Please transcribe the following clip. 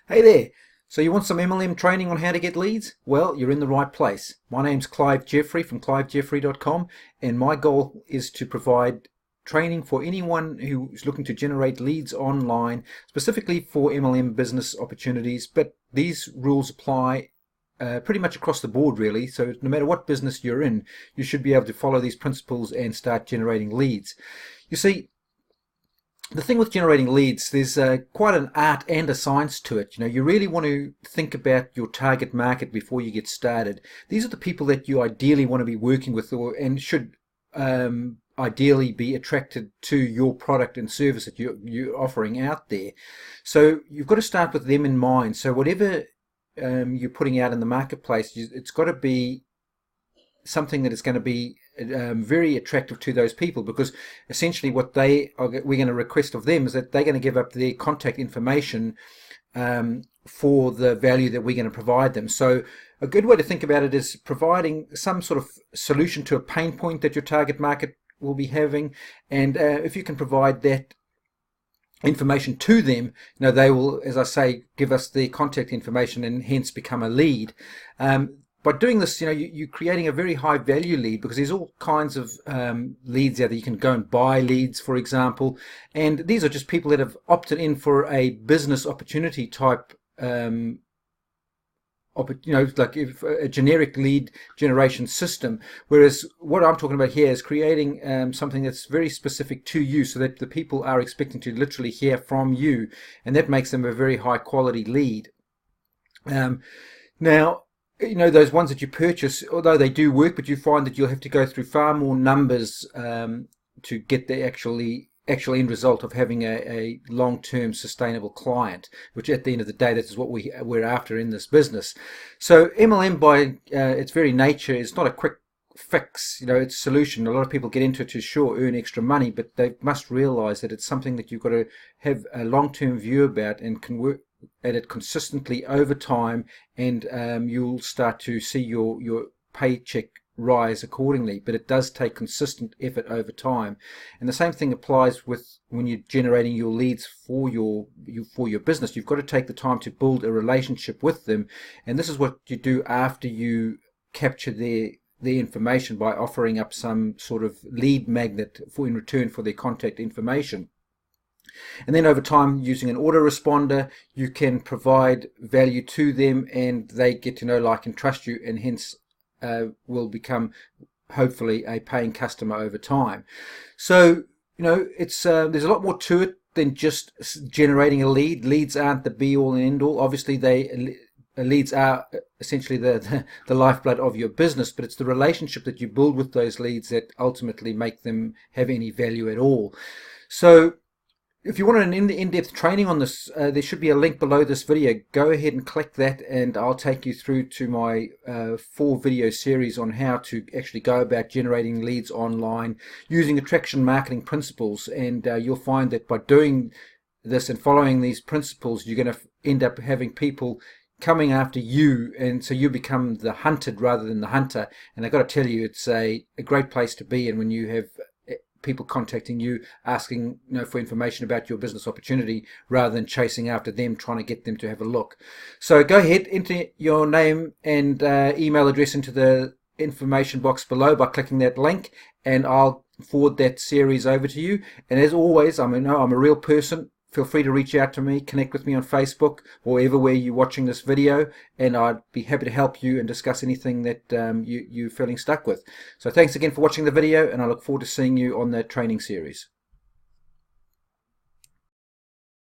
Hey there! So you want some MLM training on how to get leads? Well, you're in the right place. My name's Clive Jeffrey from clivejeffrey.com, and my goal is to provide training for anyone who is looking to generate leads online, specifically for MLM business opportunities, but these rules apply pretty much across the board really. So no matter what business you're in, you should be able to follow these principles and start generating leads. You see, the thing with generating leads, there's quite an art and a science to it. You really want to think about your target market before you get started. These are the people that you ideally want to be working with, and should ideally be attracted to your product and service that you're offering out there. So you've got to start with them in mind. So whatever you're putting out in the marketplace, it's got to be something that is going to be very attractive to those people, because essentially what we're going to request of them is that they're going to give up their contact information for the value that we're going to provide them. So a good way to think about it is providing some sort of solution to a pain point that your target market will be having, and if you can provide that information to them, they will, as I say, give us their contact information and hence become a lead. By doing this, you're creating a very high value lead, because there's all kinds of leads out there. You can go and buy leads, for example, and these are just people that have opted in for a business opportunity type, like if a generic lead generation system. Whereas what I'm talking about here is creating something that's very specific to you, so that the people are expecting to literally hear from you, and that makes them a very high quality lead. Now, those ones that you purchase, although they do work, but you find that you'll have to go through far more numbers to get the actual end result of having a long-term sustainable client, which at the end of the day, that is what we're after in this business. So MLM, by its very nature, is not a quick fix. It's a solution. A lot of people get into it to earn extra money, but they must realize that it's something that you've got to have a long-term view about and can work at it consistently over time, and you'll start to see your paycheck rise accordingly. But it does take consistent effort over time, and the same thing applies with when you're generating your leads for your business. You've got to take the time to build a relationship with them, and this is what you do after you capture their information by offering up some sort of lead magnet in return for their contact information. And then over time, using an autoresponder, you can provide value to them, and they get to know, like, and trust you, and hence will become hopefully a paying customer over time. So it's there's a lot more to it than just generating a lead. Leads aren't the be all and end all. Obviously, leads are essentially the lifeblood of your business, but it's the relationship that you build with those leads that ultimately make them have any value at all. So if you want an in-depth training on this, there should be a link below this video. Go ahead and click that, and I'll take you through to my 4-video series on how to actually go about generating leads online using attraction marketing principles. And you'll find that by doing this and following these principles, you're going to end up having people coming after you, and so you become the hunted rather than the hunter. And I've got to tell you, it's a great place to be in when you have people contacting you asking for information about your business opportunity, rather than chasing after them trying to get them to have a look. So go ahead, enter your name and email address into the information box below by clicking that link, and I'll forward that series over to you. And as always, I'm a real person. Feel free to reach out to me, connect with me on Facebook or everywhere you're watching this video, and I'd be happy to help you and discuss anything that you're feeling stuck with. So thanks again for watching the video, and I look forward to seeing you on the training series.